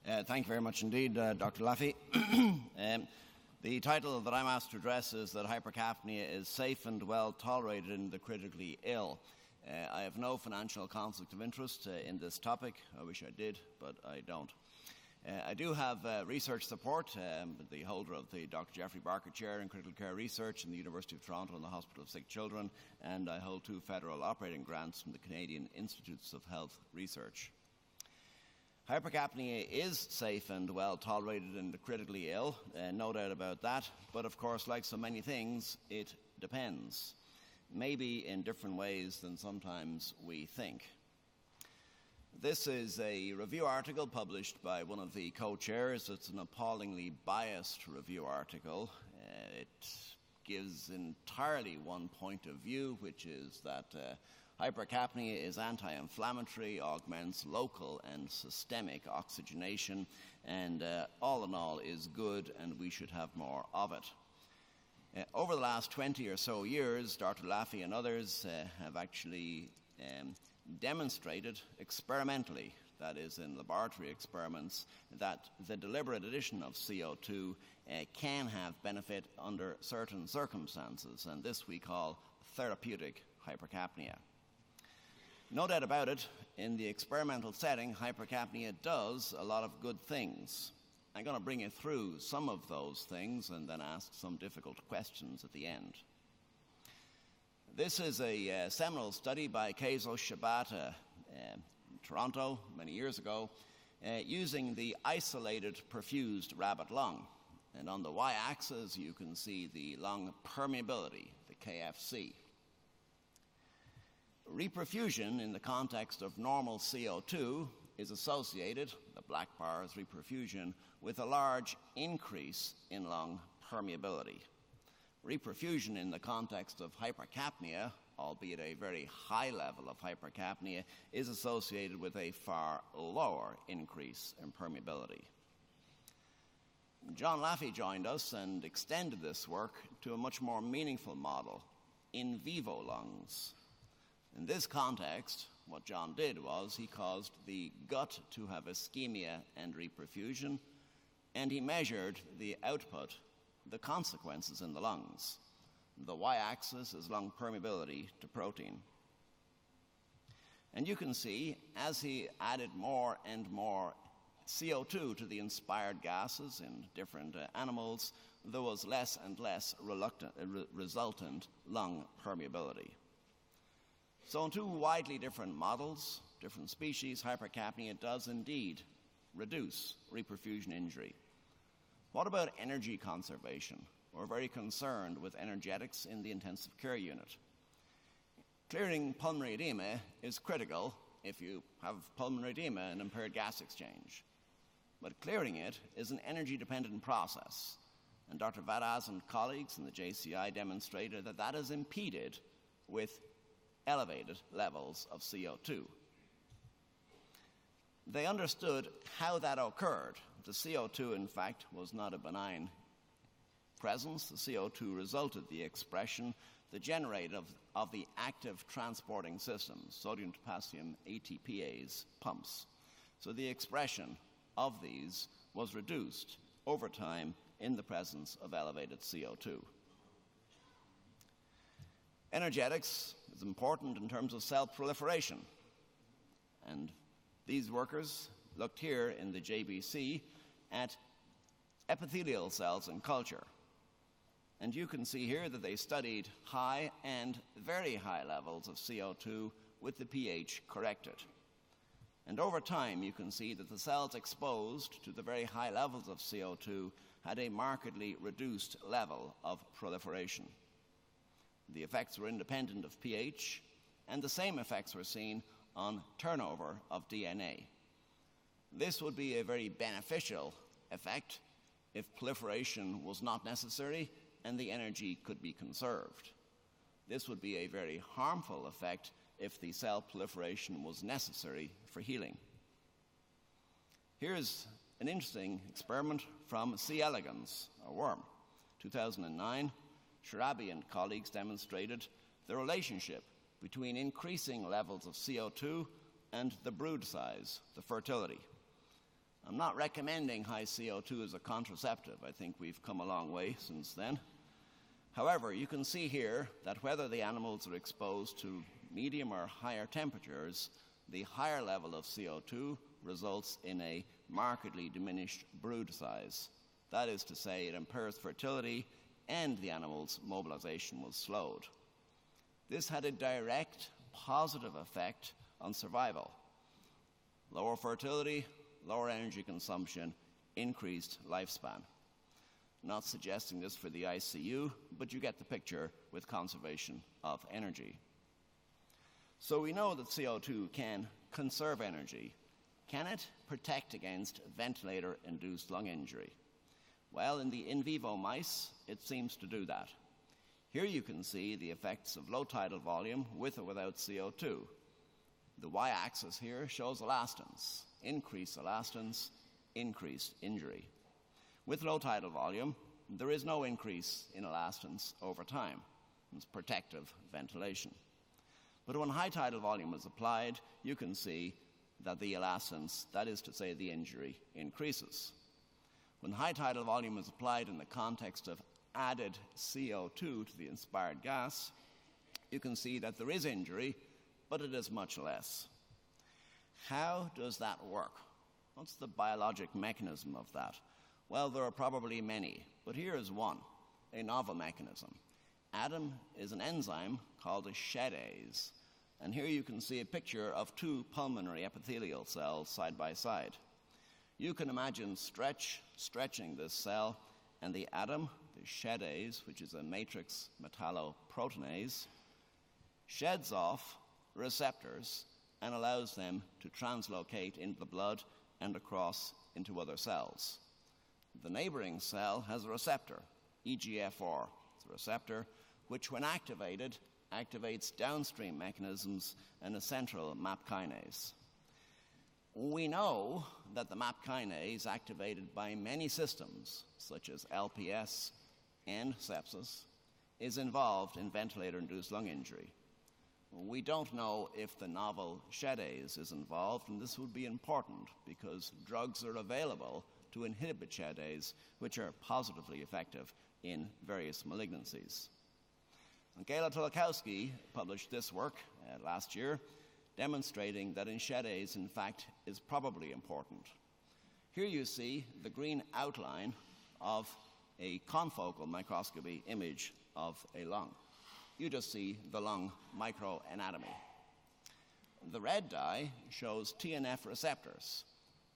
Thank you very much indeed, Dr. Laffey. The title that I'm asked to address is that hypercapnia is safe and well tolerated in the critically ill. I have no financial conflict of interest in this topic. I wish I did, but I don't. I do have research support, the holder of the Dr. Jeffrey Barker Chair in Critical Care Research in the University of Toronto and the Hospital of Sick Children, and I hold 2 federal operating grants from the Canadian Institutes of Health Research. Hypercapnia is safe and well tolerated in the critically ill, no doubt about that, but of course, like so many things, it depends, maybe in different ways than sometimes we think. This is a review article published by one of the co-chairs. It's an appallingly biased review article. It gives entirely one point of view, which is that hypercapnia is anti-inflammatory, augments local and systemic oxygenation, and all in all is good, and we should have more of it. Over the last 20 or so years, Dr. Laffey and others have actually demonstrated experimentally, that is in laboratory experiments, that the deliberate addition of CO2 can have benefit under certain circumstances, and this we call therapeutic hypercapnia. No doubt about it, in the experimental setting, hypercapnia does a lot of good things. I'm going to bring you through some of those things and then ask some difficult questions at the end. This is a seminal study by Keizo Shibata in Toronto many years ago, using the isolated perfused rabbit lung. And on the y-axis, you can see the lung permeability, the KFC. Reperfusion in the context of normal CO2 is associated, the black bar is reperfusion, with a large increase in lung permeability. Reperfusion in the context of hypercapnia, albeit a very high level of hypercapnia, is associated with a far lower increase in permeability. John Laffey joined us and extended this work to a much more meaningful model, in vivo lungs. In this context, what John did was he caused the gut to have ischemia and reperfusion, and he measured the output, the consequences in the lungs. The y-axis is lung permeability to protein. And you can see, as he added more and more CO2 to the inspired gases in different animals, there was less and less resultant lung permeability. So in 2 widely different models, different species, hypercapnia does indeed reduce reperfusion injury. What about energy conservation? We're very concerned with energetics in the intensive care unit. Clearing pulmonary edema is critical if you have pulmonary edema and impaired gas exchange. But clearing it is an energy-dependent process. And Dr. Vadaz and colleagues in the JCI demonstrated that that is impeded with elevated levels of CO2. They understood how that occurred. The CO2, in fact, was not a benign presence. The CO2 resulted the expression, the generator of the active transporting systems, sodium to potassium ATPase pumps. So the expression of these was reduced over time in the presence of elevated CO2. Energetics is important in terms of cell proliferation. And these workers looked here in the JBC at epithelial cells in culture. And you can see here that they studied high and very high levels of CO2 with the pH corrected. And over time, you can see that the cells exposed to the very high levels of CO2 had a markedly reduced level of proliferation. The effects were independent of pH, and the same effects were seen on turnover of DNA. This would be a very beneficial effect if proliferation was not necessary and the energy could be conserved. This would be a very harmful effect if the cell proliferation was necessary for healing. Here's an interesting experiment from C. elegans, a worm. 2009, Shirabi and colleagues demonstrated the relationship between increasing levels of CO2 and the brood size, the fertility. I'm not recommending high CO2 as a contraceptive. I think we've come a long way since then. However, you can see here that whether the animals are exposed to medium or higher temperatures, the higher level of CO2 results in a markedly diminished brood size. That is to say, it impairs fertility and the animal's mobilization was slowed. This had a direct positive effect on survival. Lower fertility, lower energy consumption, increased lifespan. Not suggesting this for the ICU, but you get the picture with conservation of energy. So we know that CO2 can conserve energy. Can it protect against ventilator-induced lung injury? Well, in the in vivo mice, it seems to do that. Here you can see the effects of low tidal volume with or without CO2. The y-axis here shows elastance. Increased elastance, increased injury. With low tidal volume, there is no increase in elastance over time. It's protective ventilation. But when high tidal volume is applied, you can see that the elastance, that is to say the injury, increases. When high tidal volume is applied in the context of added CO2 to the inspired gas, you can see that there is injury, but it is much less. How does that work? What's the biologic mechanism of that? Well, there are probably many, but here is one, a novel mechanism. ADAM is an enzyme called a Oxidase, and here you can see a picture of two pulmonary epithelial cells side by side. You can imagine stretching this cell, and the ADAM, the Oxidase, which is a matrix metalloproteinase, sheds off receptors and allows them to translocate into the blood and across into other cells. The neighboring cell has a receptor, EGFR. It's a receptor which, when activated, activates downstream mechanisms and a central MAP kinase. We know that the MAP kinase is activated by many systems, such as LPS and sepsis, is involved in ventilator-induced lung injury. We don't know if the novel Oxidase is involved, and this would be important because drugs are available to inhibit Oxidase, which are positively effective in various malignancies. And Gela Tulakowski published this work last year, demonstrating that Oxidase, in fact, is probably important. Here you see the green outline of a confocal microscopy image of a lung. You just see the lung microanatomy. The red dye shows TNF receptors.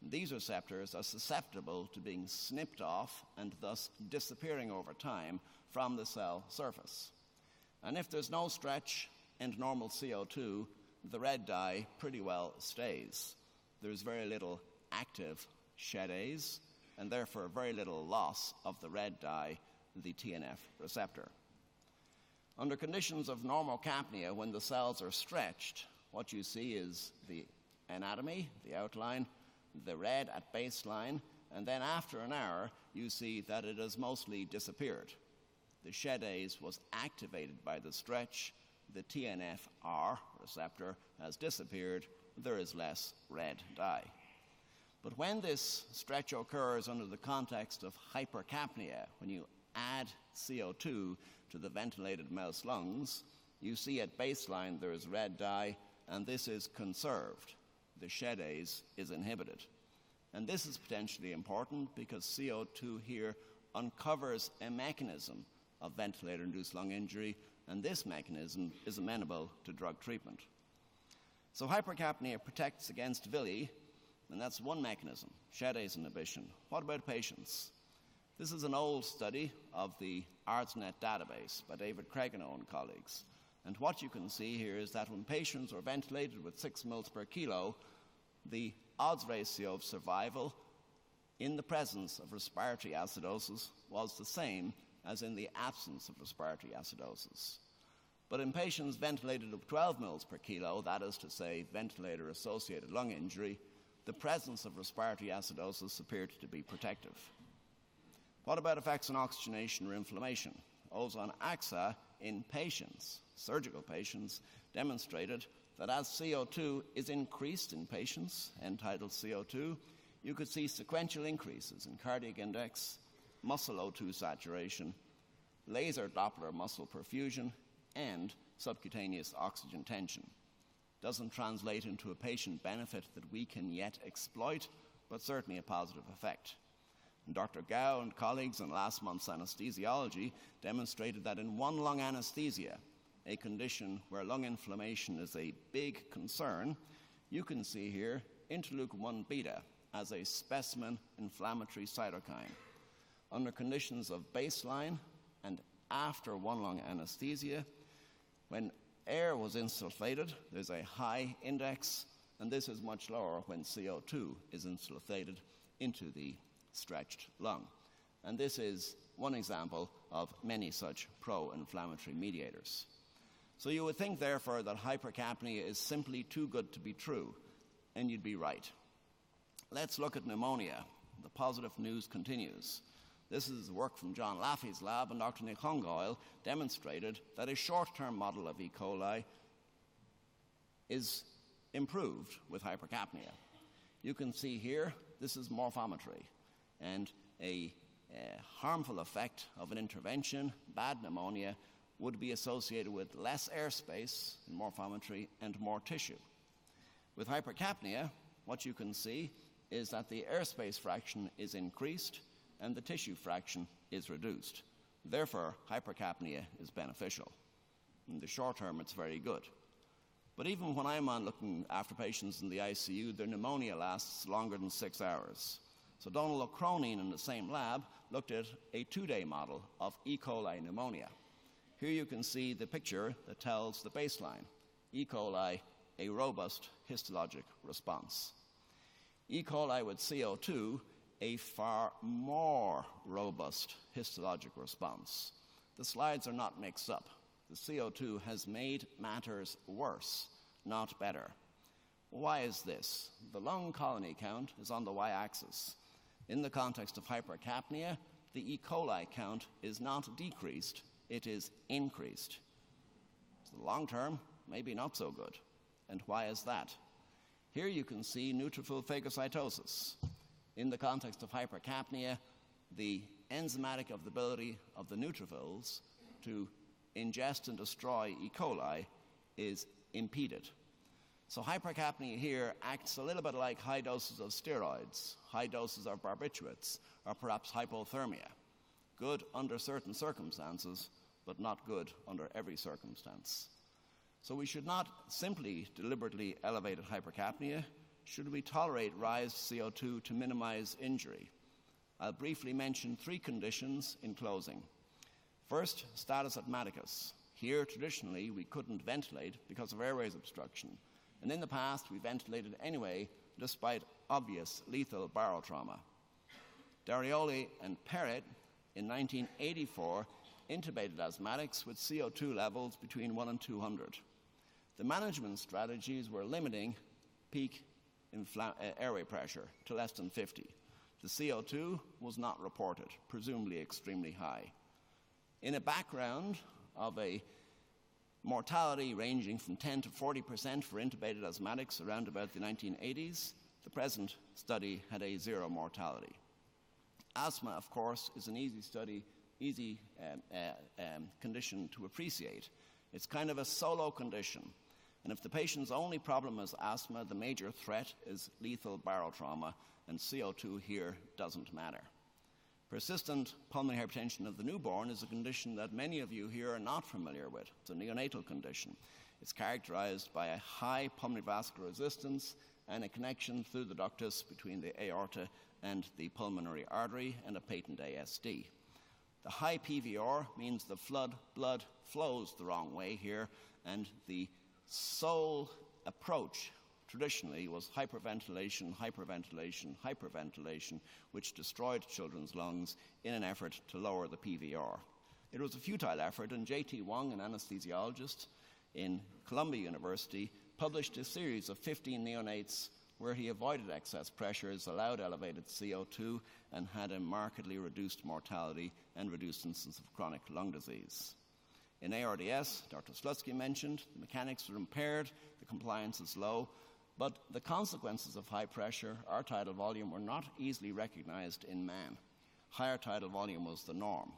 These receptors are susceptible to being snipped off and thus disappearing over time from the cell surface. And if there's no stretch and normal CO2, the red dye pretty well stays. There's very little active Oxidase, and therefore very little loss of the red dye, the TNF receptor. Under conditions of normocapnia, when the cells are stretched, what you see is the anatomy, the outline, the red at baseline, and then after an hour, you see that it has mostly disappeared. The Oxidase was activated by the stretch, the TNF-R receptor has disappeared, there is less red dye. But when this stretch occurs under the context of hypercapnia, when you add CO2 to the ventilated mouse lungs, you see at baseline there is red dye, and this is conserved. The Oxidase is inhibited. And this is potentially important because CO2 here uncovers a mechanism of ventilator-induced lung injury, and this mechanism is amenable to drug treatment. So hypercapnia protects against villi, and that's one mechanism, Oxidase inhibition. What about patients? This is an old study of the ARDSNet database by David Craigenow and colleagues. And what you can see here is that when patients were ventilated with 6 mL per kilo, the odds ratio of survival in the presence of respiratory acidosis was the same as in the absence of respiratory acidosis. But in patients ventilated with 12 mL per kilo, that is to say ventilator-associated lung injury, the presence of respiratory acidosis appeared to be protective. What about effects on oxygenation or inflammation? Ozone AXA in patients, surgical patients, demonstrated that as CO2 is increased in patients, end-tidal CO2, you could see sequential increases in cardiac index, muscle O2 saturation, laser Doppler muscle perfusion, and subcutaneous oxygen tension. Doesn't translate into a patient benefit that we can yet exploit, but certainly a positive effect. And Dr. Gao and colleagues in last month's anesthesiology demonstrated that in one lung anesthesia, a condition where lung inflammation is a big concern, you can see here interleukin-1 beta as a specimen inflammatory cytokine. Under conditions of baseline and after one lung anesthesia, when air was insulfated, there's a high index, and this is much lower when CO2 is insulfated into the stretched lung. And this is one example of many such pro-inflammatory mediators. So you would think, therefore, that hypercapnia is simply too good to be true, and you'd be right. Let's look at pneumonia. The positive news continues. This is work from John Laffey's lab, and Dr. Nick Hongoyle demonstrated that a short-term model of E. coli is improved with hypercapnia. You can see here, this is morphometry, and a harmful effect of an intervention, bad pneumonia, would be associated with less airspace in morphometry and more tissue. With hypercapnia, what you can see is that the airspace fraction is increased and the tissue fraction is reduced. Therefore, hypercapnia is beneficial. In the short term, it's very good. But even when I'm on looking after patients in the ICU, their pneumonia lasts longer than 6 hours. So Donald O'Croneen in the same lab looked at a 2-day model of E. coli pneumonia. Here you can see the picture that tells the baseline. E. coli, a robust histologic response. E. coli with CO2, a far more robust histologic response. The slides are not mixed up. The CO2 has made matters worse, not better. Why is this? The lung colony count is on the y-axis. In the context of hypercapnia, the E. coli count is not decreased, it is increased. So the long term, maybe not so good. And why is that? Here you can see neutrophil phagocytosis. In the context of hypercapnia, the enzymatic ability of the neutrophils to ingest and destroy E. coli is impeded. So hypercapnia here acts a little bit like high doses of steroids, high doses of barbiturates, or perhaps hypothermia. Good under certain circumstances, but not good under every circumstance. So we should not simply deliberately elevate hypercapnia. Should we tolerate rise CO2 to minimize injury? I'll briefly mention 3 conditions in closing. First, status asthmaticus. Here, traditionally, we couldn't ventilate because of airways obstruction. And in the past, we ventilated anyway, despite obvious lethal barotrauma. Darioli and Perret, in 1984, intubated asthmatics with CO2 levels between 1 and 200. The management strategies were limiting peak airway pressure to less than 50. The CO2 was not reported, presumably extremely high. In a background of a mortality ranging from 10 to 40% for intubated asthmatics around about the 1980s, the present study had a 0 mortality. Asthma, of course, is an easy condition to appreciate. It's kind of a solo condition. And if the patient's only problem is asthma, the major threat is lethal barotrauma, and CO2 here doesn't matter. Persistent pulmonary hypertension of the newborn is a condition that many of you here are not familiar with. It's a neonatal condition. It's characterized by a high pulmonary vascular resistance and a connection through the ductus between the aorta and the pulmonary artery and a patent ASD. The high PVR means the blood flows the wrong way here, and the sole approach traditionally was hyperventilation, which destroyed children's lungs in an effort to lower the PVR. It was a futile effort, and J.T. Wong, an anesthesiologist in Columbia University, published a series of 15 neonates where he avoided excess pressures, allowed elevated CO2, and had a markedly reduced mortality and reduced incidence of chronic lung disease. In ARDS, Dr. Slutsky mentioned, the mechanics are impaired, the compliance is low. But the consequences of high pressure or tidal volume were not easily recognized in man. Higher tidal volume was the norm.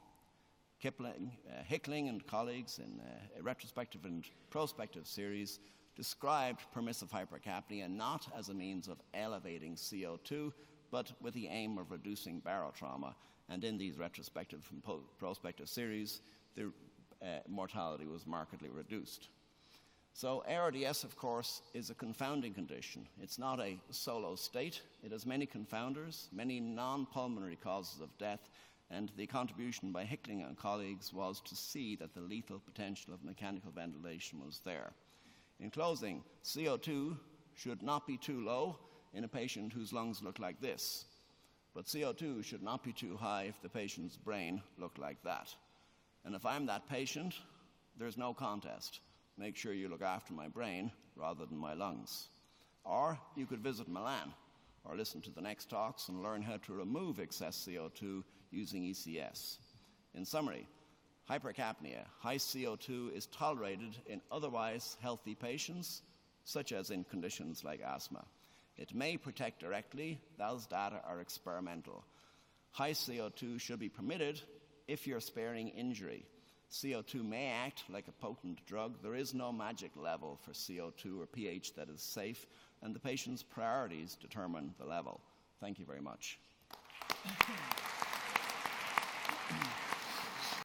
Hickling and colleagues in a retrospective and prospective series described permissive hypercapnia not as a means of elevating CO2, but with the aim of reducing barotrauma. And in these retrospective and prospective series, the mortality was markedly reduced. So ARDS, of course, is a confounding condition. It's not a solo state. It has many confounders, many non-pulmonary causes of death, and the contribution by Hickling and colleagues was to see that the lethal potential of mechanical ventilation was there. In closing, CO2 should not be too low in a patient whose lungs look like this, but CO2 should not be too high if the patient's brain looked like that. And if I'm that patient, there's no contest. Make sure you look after my brain rather than my lungs. Or you could visit Milan or listen to the next talks and learn how to remove excess CO2 using ECS. In summary, hypercapnia, high CO2, is tolerated in otherwise healthy patients, such as in conditions like asthma. It may protect directly. Those data are experimental. High CO2 should be permitted if you're sparing injury. CO2 may act like a potent drug. There is no magic level for CO2 or pH that is safe, and the patient's priorities determine the level. Thank you very much.